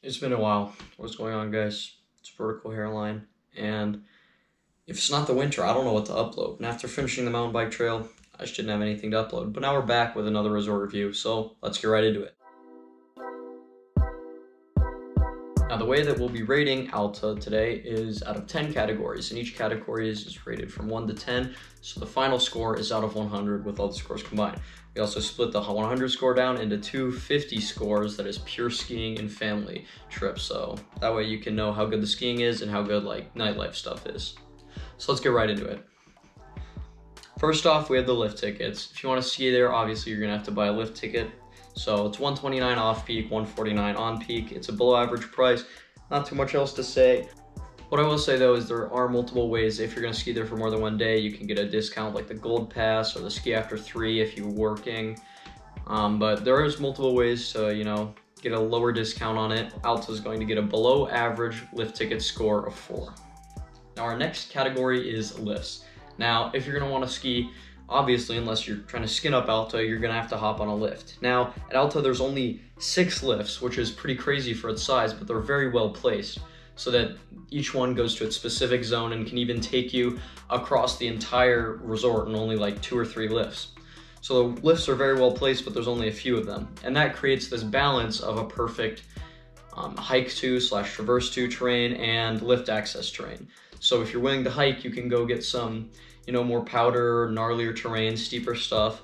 It's been a while. What's going on, guys? It's Vertical Hairline, and if it's not the winter, I don't know what to upload. And after finishing the mountain bike trail, I just didn't have anything to upload. But now we're back with another resort review, so let's get right into it. Now, the way that we'll be rating Alta today is out of 10 categories, and each category is rated from 1 to 10, so the final score is out of 100 with all the scores combined. We also split the 100 score down into two 50 scores, that is pure skiing and family trips, so that way you can know how good the skiing is and how good like nightlife stuff is. So let's get right into it. First off, we have the lift tickets. If you want to ski there, obviously you're going to have to buy a lift ticket. So it's $129 off peak, $149 on peak. It's a below average price. Not too much else to say. What I will say though is there are multiple ways. If you're gonna ski there for more than one day, you can get a discount like the Gold Pass or the Ski After 3 if you're working. But there is multiple ways to, get a lower discount on it. Alta is going to get a below average lift ticket score of 4. Now our next category is lifts. Now, if you're gonna wanna ski, obviously, unless you're trying to skin up Alta, you're gonna have to hop on a lift. Now, at Alta, there's only 6 lifts, which is pretty crazy for its size, but they're very well placed, so that each one goes to its specific zone and can even take you across the entire resort in only like 2 or 3 lifts. So the lifts are very well placed, but there's only a few of them. And that creates this balance of a perfect hike to / traverse to terrain and lift access terrain. So if you're willing to hike, you can go get some more powder, gnarlier terrain, steeper stuff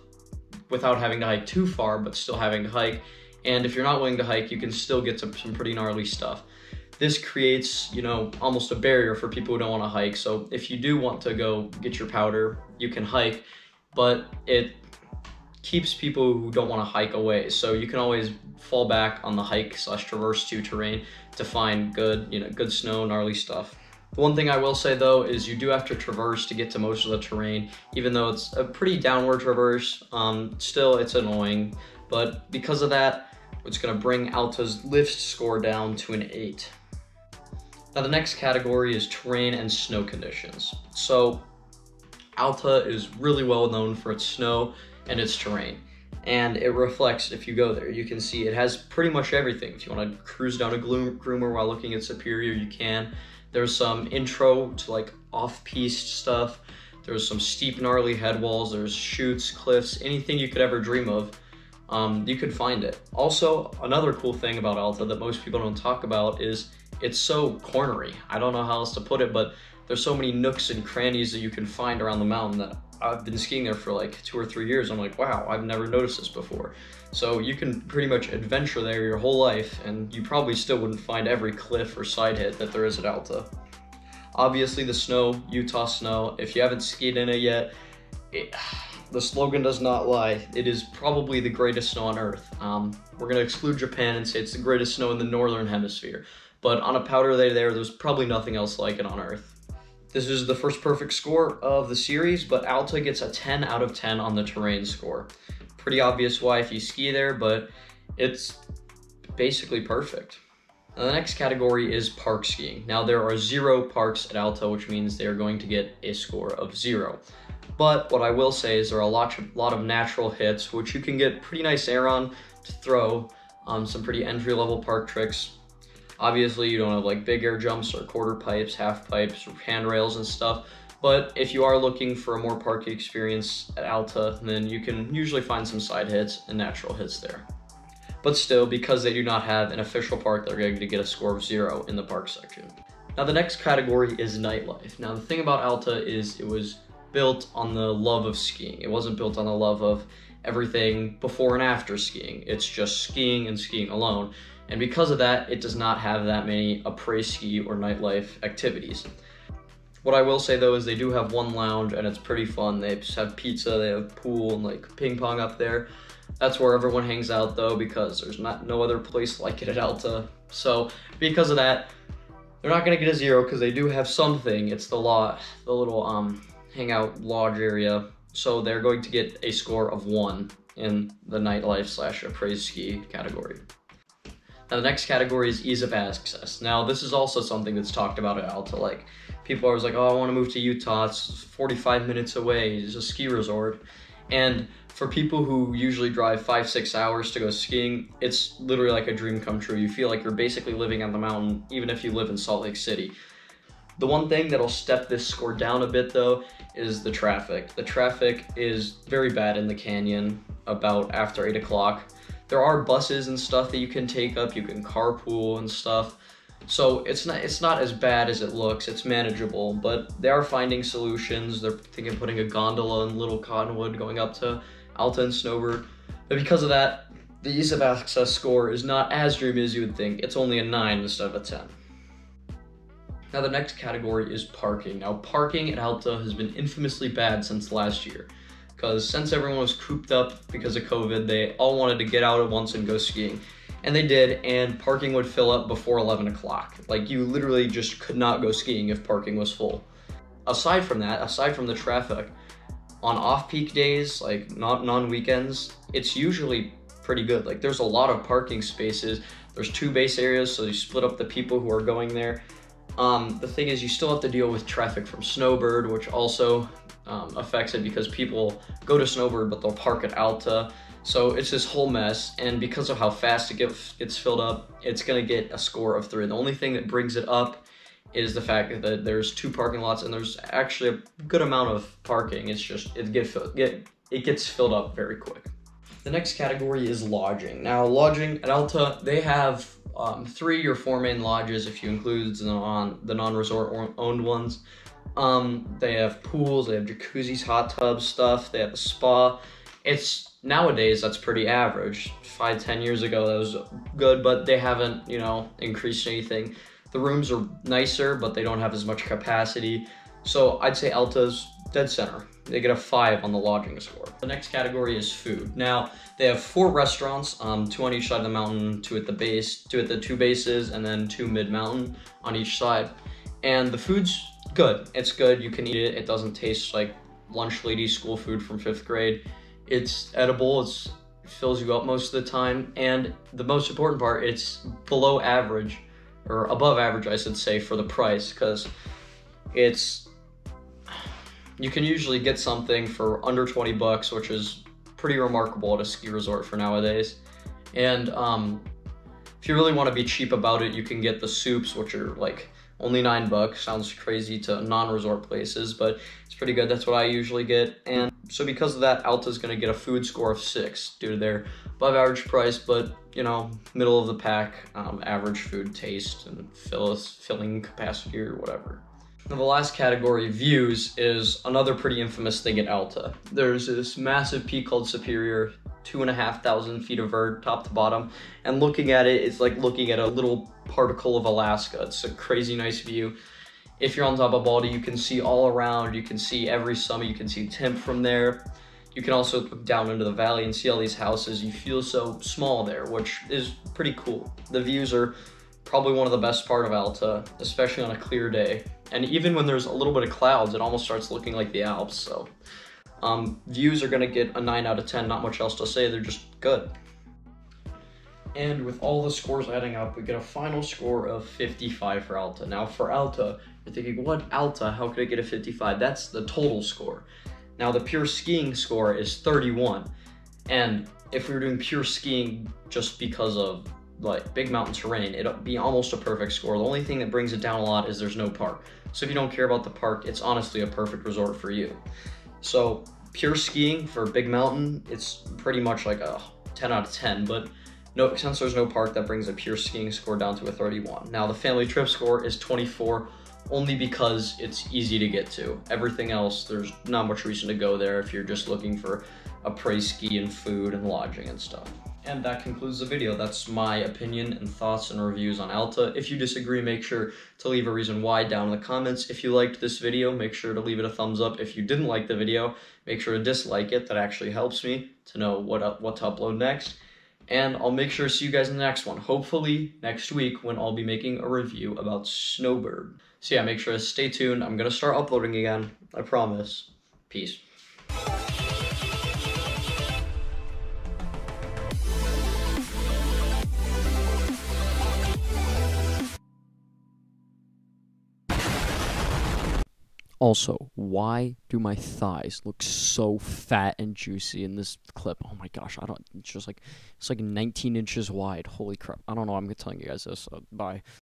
without having to hike too far, but still having to hike. And if you're not willing to hike, you can still get some pretty gnarly stuff. This creates, almost a barrier for people who don't want to hike. So if you do want to go get your powder, you can hike, but it keeps people who don't want to hike away. So you can always fall back on the hike / traverse to terrain to find good, good snow, gnarly stuff. The one thing I will say though is you do have to traverse to get to most of the terrain, even though it's a pretty downward traverse. Still, it's annoying, but because of that, it's going to bring Alta's lift score down to an 8. Now the next category is terrain and snow conditions. So Alta is really well known for its snow and its terrain, and it reflects if you go there. You can see it has pretty much everything. If you want to cruise down a groomer while looking at Superior, you can. There's some intro to like off-piste stuff. There's some steep, gnarly head walls. There's chutes, cliffs, anything you could ever dream of. You could find it. Also, another cool thing about Alta that most people don't talk about is it's so cornery. I don't know how else to put it, but there's so many nooks and crannies that you can find around the mountain that I've been skiing there for like 2 or 3 years. I'm like, wow, I've never noticed this before. So you can pretty much adventure there your whole life, and you probably still wouldn't find every cliff or side hit that there is at Alta. Obviously the snow, Utah snow, if you haven't skied in it yet, the slogan does not lie. It is probably the greatest snow on earth. We're gonna exclude Japan and say it's the greatest snow in the northern hemisphere. But on a powder day there's probably nothing else like it on earth. This is the first perfect score of the series, but Alta gets a 10 out of 10 on the terrain score. Pretty obvious why if you ski there, but it's basically perfect. Now the next category is park skiing. Now there are 0 parks at Alta, which means they're going to get a score of 0. But what I will say is there are a lot of natural hits, which you can get pretty nice air on to throw, some pretty entry-level park tricks. Obviously, you don't have like big air jumps or quarter pipes, half pipes, or handrails and stuff. But if you are looking for a more parky experience at Alta, then you can usually find some side hits and natural hits there. But still, because they do not have an official park, they're going to get a score of 0 in the park section. Now the next category is nightlife. Now the thing about Alta is it was built on the love of skiing. It wasn't built on the love of everything before and after skiing. It's just skiing and skiing alone. And because of that, it does not have that many apres ski or nightlife activities. What I will say though is they do have one lounge and it's pretty fun. They just have pizza, they have pool and like ping pong up there. That's where everyone hangs out though, because there's no other place like it at Alta. So because of that, they're not gonna get a 0 because they do have something. It's the little hangout lodge area. So they're going to get a score of 1 in the nightlife / apres ski category. Now the next category is ease of access. Now this is also something that's talked about at Alta. Like people are always like, oh, I want to move to Utah. It's 45 minutes away. It's a ski resort. And For people who usually drive 5-6 hours to go skiing, it's literally like a dream come true. You feel like you're basically living on the mountain, even if you live in Salt Lake City. The one thing that'll step this score down a bit though is the traffic. The traffic is very bad in the canyon about after 8 o'clock. There are buses and stuff that you can take up, you can carpool and stuff. So it's not as bad as it looks, it's manageable, but they are finding solutions. They're thinking of putting a gondola in Little Cottonwood going up to Alta and Snowbird. But because of that, the ease of access score is not as dreamy as you would think. It's only a 9 instead of a 10. Now the next category is parking. Now parking at Alta has been infamously bad since last year, because since everyone was cooped up because of COVID, they all wanted to get out at once and go skiing. And they did, and parking would fill up before 11 o'clock. Like, you literally just could not go skiing if parking was full. Aside from that, aside from the traffic, on off-peak days, like not non-weekends, it's usually pretty good. Like, there's a lot of parking spaces. There's 2 base areas, so you split up the people who are going there. The thing is, you still have to deal with traffic from Snowbird, which also affects it because people go to Snowbird, but they'll park at Alta. So it's this whole mess, and because of how fast it gets filled up, it's gonna get a score of 3. The only thing that brings it up is the fact that there's 2 parking lots, and there's actually a good amount of parking. It's just, it gets filled up very quick. The next category is lodging. Now, lodging at Alta, they have 3 or 4 main lodges if you include the non-resort owned ones. They have pools, they have jacuzzis, hot tubs, stuff. They have a spa. Nowadays, that's pretty average. 5-10 years ago, that was good, but they haven't, increased anything. The rooms are nicer, but they don't have as much capacity. So I'd say Alta's dead center. They get a 5 on the lodging score. The next category is food. Now, they have 4 restaurants, 2 on each side of the mountain, 2 at the base, 2 at the 2 bases, and then 2 mid-mountain on each side. And the food's good. It's good, you can eat it. It doesn't taste like lunch lady school food from 5th grade. It's edible, it fills you up most of the time, and the most important part, it's below average, or above average, I should say, for the price, because you can usually get something for under 20 bucks, which is pretty remarkable at a ski resort for nowadays. And if you really want to be cheap about it, you can get the soups, which are like only 9 bucks. Sounds crazy to non-resort places, but it's pretty good. That's what I usually get. And so because of that, Alta's going to get a food score of 6 due to their above average price, but middle of the pack, average food taste and filling capacity or whatever. Now the last category, views, is another pretty infamous thing at Alta. There's this massive peak called Superior, 2,500 feet of vert, top to bottom, and looking at it, it's like looking at a little particle of Alaska. It's a crazy nice view. If you're on top of Baldy, you can see all around, you can see every summit, you can see Temp from there. You can also look down into the valley and see all these houses. You feel so small there, which is pretty cool. The views are probably one of the best part of Alta, especially on a clear day. And even when there's a little bit of clouds, it almost starts looking like the Alps, so. Views are gonna get a 9 out of 10, not much else to say, they're just good. And with all the scores adding up, we get a final score of 55 for Alta. Now for Alta, you're thinking, what Alta, how could I get a 55? That's the total score. Now the pure skiing score is 31. And if we were doing pure skiing just because of like big mountain terrain, it'd be almost a perfect score. The only thing that brings it down a lot is there's no park. So if you don't care about the park, it's honestly a perfect resort for you. So pure skiing for big mountain, it's pretty much like a 10 out of 10, but since there's no park, that brings a pure skiing score down to a 31. Now the family trip score is 24, only because it's easy to get to. Everything else, there's not much reason to go there if you're just looking for apres ski and food and lodging and stuff. And that concludes the video. That's my opinion and thoughts and reviews on Alta. If you disagree, make sure to leave a reason why down in the comments. If you liked this video, make sure to leave it a thumbs up. If you didn't like the video, make sure to dislike it. That actually helps me to know what to upload next. And I'll make sure to see you guys in the next one. Hopefully next week when I'll be making a review about Snowbird. So yeah, make sure to stay tuned. I'm gonna start uploading again, I promise. Peace. Also, why do my thighs look so fat and juicy in this clip? Oh my gosh, I don't. It's just like it's like 19 inches wide. Holy crap! I don't know. I'm telling you guys this. Bye.